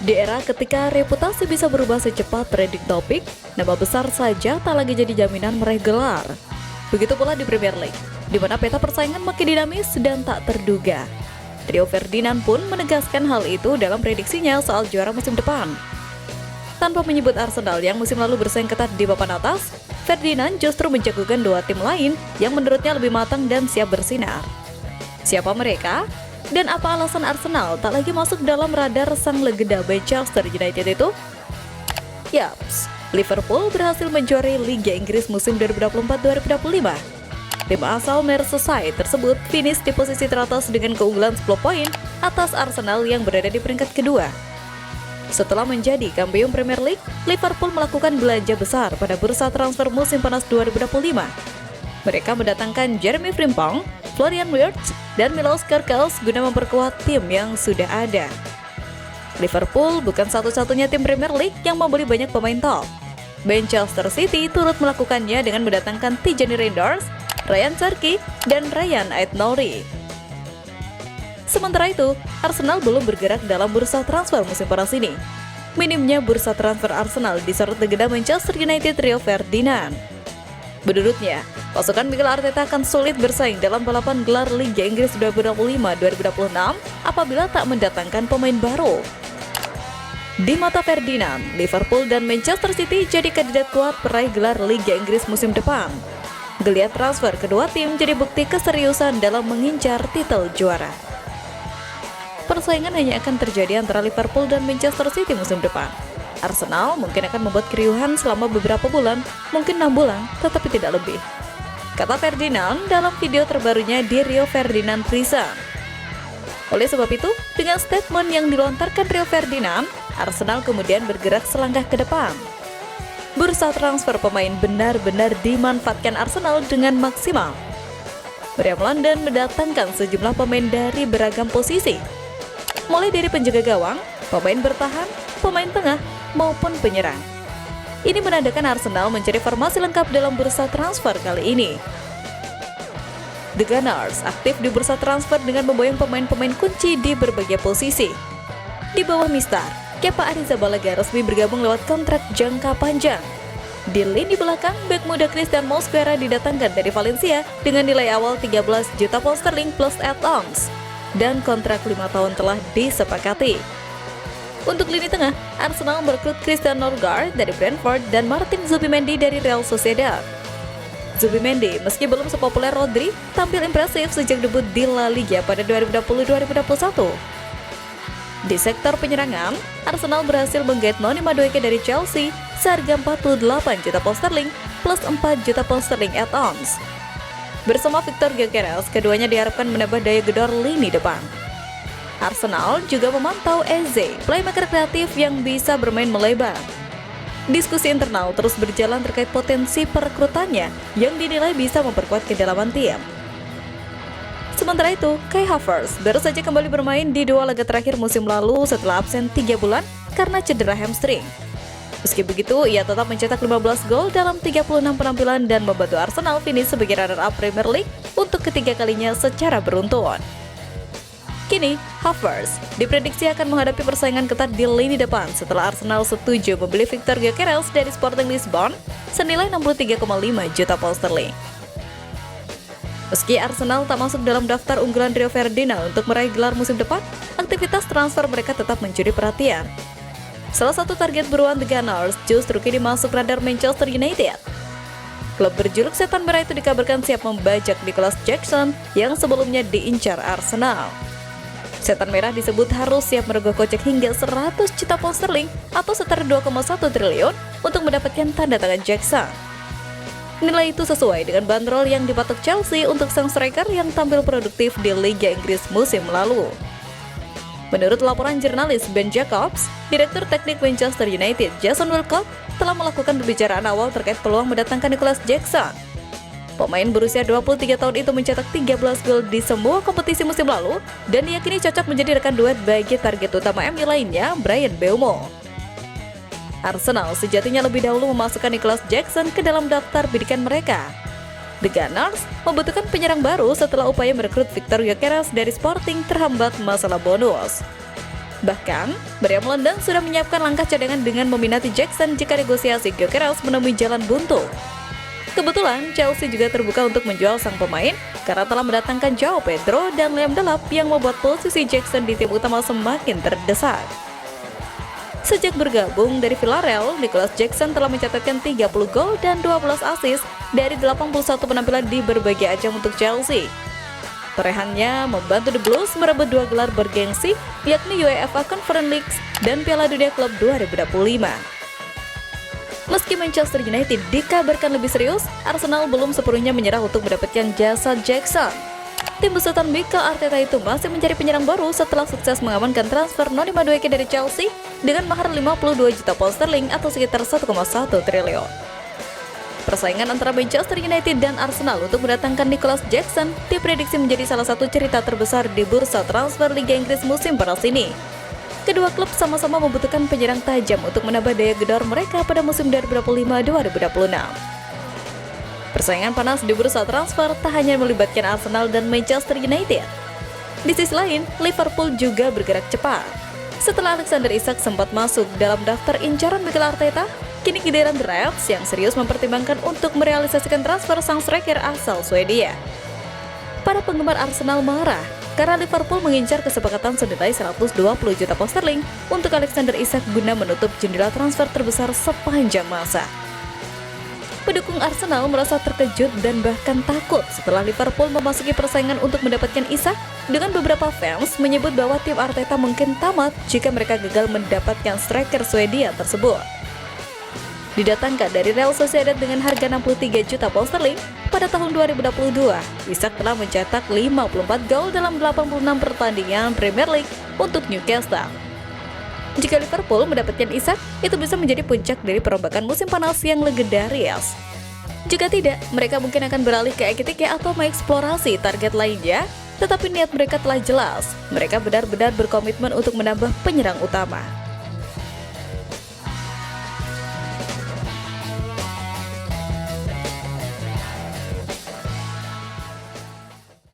Di era ketika reputasi bisa berubah secepat trending topik, nama besar saja tak lagi jadi jaminan meraih gelar. Begitu pula di Premier League, di mana peta persaingan makin dinamis dan tak terduga. Rio Ferdinand pun menegaskan hal itu dalam prediksinya soal juara musim depan. Tanpa menyebut Arsenal yang musim lalu bersaing ketat di papan atas, Ferdinand justru menjagokan dua tim lain yang menurutnya lebih matang dan siap bersinar. Siapa mereka? Dan apa alasan Arsenal tak lagi masuk dalam radar sang legenda Manchester United itu? Yaps, Liverpool berhasil menjuarai Liga Inggris musim 2024-2025. Tim asal Merseyside tersebut finish di posisi teratas dengan keunggulan 10 poin atas Arsenal yang berada di peringkat kedua. Setelah menjadi kampiun Premier League, Liverpool melakukan belanja besar pada bursa transfer musim panas 2025. Mereka mendatangkan Jeremy Frimpong, Florian Wirtz, dan Milos Kerkez guna memperkuat tim yang sudah ada. Liverpool bukan satu-satunya tim Premier League yang membeli banyak pemain top. Manchester City turut melakukannya dengan mendatangkan Tijani Reinders, Ryan Cherki, dan Ryan Ait-Nouri. Sementara itu, Arsenal belum bergerak dalam bursa transfer musim panas ini. Minimnya bursa transfer Arsenal disorot legenda Manchester United Rio Ferdinand. Menurutnya, pasukan Mikel Arteta akan sulit bersaing dalam balapan gelar Liga Inggris 2025-2026 apabila tak mendatangkan pemain baru. Di mata Ferdinand, Liverpool dan Manchester City jadi kandidat kuat peraih gelar Liga Inggris musim depan. Geliat transfer kedua tim jadi bukti keseriusan dalam mengincar titel juara. Persaingan hanya akan terjadi antara Liverpool dan Manchester City musim depan. Arsenal mungkin akan membuat keriuhan selama beberapa bulan, mungkin 6 bulan, tetapi tidak lebih. Kata Ferdinand dalam video terbarunya di Rio Ferdinand Prison. Oleh sebab itu, dengan statement yang dilontarkan Rio Ferdinand, Arsenal kemudian bergerak selangkah ke depan. Bursa transfer pemain benar-benar dimanfaatkan Arsenal dengan maksimal. Meriam London mendatangkan sejumlah pemain dari beragam posisi, mulai dari penjaga gawang, pemain bertahan, pemain tengah, maupun penyerang. Ini menandakan Arsenal mencari formasi lengkap dalam bursa transfer kali ini. The Gunners aktif di bursa transfer dengan memboyong pemain-pemain kunci di berbagai posisi. Di bawah Mister, Kepa Arrizabalaga resmi bergabung lewat kontrak jangka panjang. Di lini belakang, bek muda Christian Mosquera didatangkan dari Valencia dengan nilai awal 13 juta pound sterling plus add-ons, dan kontrak 5 tahun telah disepakati. Untuk lini tengah, Arsenal merekrut Christian Norgard dari Brentford dan Martin Zubimendi dari Real Sociedad. Zubimendi, meski belum sepopuler Rodri, tampil impresif sejak debut di La Liga pada 2020-2021. Di sektor penyerangan, Arsenal berhasil menggait Noni Madueke dari Chelsea seharga 48 juta pound sterling plus 4 juta pound sterling add-ons. Bersama Victor Gyökeres, keduanya diharapkan menambah daya gedor lini depan. Arsenal juga memantau Eze, playmaker kreatif yang bisa bermain melebar. Diskusi internal terus berjalan terkait potensi perekrutannya yang dinilai bisa memperkuat kedalaman tim. Sementara itu, Kai Havertz baru saja kembali bermain di 2 laga terakhir musim lalu setelah absen 3 bulan karena cedera hamstring. Meski begitu, ia tetap mencetak 15 gol dalam 36 penampilan dan membantu Arsenal finish sebagai runner-up Premier League untuk ketiga kalinya secara beruntun. Kini, Havertz diprediksi akan menghadapi persaingan ketat di lini depan setelah Arsenal setuju membeli Victor Gyökeres dari Sporting Lisbon senilai 63,5 juta pound sterling. Meski Arsenal tak masuk dalam daftar unggulan Rio Ferdinand untuk meraih gelar musim depan, aktivitas transfer mereka tetap mencuri perhatian. Salah satu target buruan The Gunners justru kini masuk radar Manchester United. Klub berjuluk Setan Merah itu dikabarkan siap membajak Nicholas Jackson yang sebelumnya diincar Arsenal. Setan Merah disebut harus siap merogoh kocek hingga 100 juta pound sterling atau setara 2,1 triliun untuk mendapatkan tanda tangan Jackson. Nilai itu sesuai dengan bandrol yang dipatok Chelsea untuk sang striker yang tampil produktif di Liga Inggris musim lalu. Menurut laporan jurnalis Ben Jacobs, Direktur Teknik Manchester United Jason Wilcock telah melakukan pembicaraan awal terkait peluang mendatangkan Nicholas Jackson. Pemain berusia 23 tahun itu mencetak 13 gol di semua kompetisi musim lalu dan diyakini cocok menjadi rekan duet bagi target utama MU lainnya, Bryan Mbeumo. Arsenal sejatinya lebih dahulu memasukkan Nicholas Jackson ke dalam daftar bidikan mereka. The Gunners membutuhkan penyerang baru setelah upaya merekrut Victor Gyökeres dari Sporting terhambat masalah bonus. Bahkan, Meriam London sudah menyiapkan langkah cadangan dengan meminati Jackson jika negosiasi Gyökeres menemui jalan buntu. Kebetulan, Chelsea juga terbuka untuk menjual sang pemain karena telah mendatangkan Joao Pedro dan Liam Delap yang membuat posisi Jackson di tim utama semakin terdesak. Sejak bergabung dari Villarreal, Nicolas Jackson telah mencatatkan 30 gol dan 12 assist dari 81 penampilan di berbagai ajang untuk Chelsea. Torehannya membantu The Blues merebut 2 gelar bergengsi, yakni UEFA Conference League dan Piala Dunia Klub 2025. Meski Manchester United dikabarkan lebih serius, Arsenal belum sepenuhnya menyerah untuk mendapatkan jasa Jackson. Tim besutan Mikel Arteta itu masih mencari penyerang baru setelah sukses mengamankan transfer Noni Madueke dari Chelsea dengan mahar 52 juta pound sterling atau sekitar 1,1 triliun. Persaingan antara Manchester United dan Arsenal untuk mendatangkan Nicolas Jackson diprediksi menjadi salah satu cerita terbesar di bursa transfer Liga Inggris musim panas ini. Kedua klub sama-sama membutuhkan penyerang tajam untuk menambah daya gedor mereka pada musim 2025-2026. Persaingan panas di bursa transfer tak hanya melibatkan Arsenal dan Manchester United. Di sisi lain, Liverpool juga bergerak cepat. Setelah Alexander Isak sempat masuk dalam daftar incaran Mikel Arteta, kini giliran The Reds yang serius mempertimbangkan untuk merealisasikan transfer sang striker asal Swedia. Para penggemar Arsenal marah karena Liverpool mengincar kesepakatan senilai 120 juta pound sterling untuk Alexander Isak guna menutup jendela transfer terbesar sepanjang masa. Pendukung Arsenal merasa terkejut dan bahkan takut setelah Liverpool memasuki persaingan untuk mendapatkan Isak, dengan beberapa fans menyebut bahwa tim Arteta mungkin tamat jika mereka gagal mendapatkan striker Swedia tersebut. Didatangkan dari Real Sociedad dengan harga 63 juta pound sterling, pada tahun 2022, Isak telah mencetak 54 gol dalam 86 pertandingan Premier League untuk Newcastle. Jika Liverpool mendapatkan Isak, itu bisa menjadi puncak dari perombakan musim panas yang legendaris. Jika tidak, mereka mungkin akan beralih ke Ekitike atau mengeksplorasi target lainnya, tetapi niat mereka telah jelas. Mereka benar-benar berkomitmen untuk menambah penyerang utama.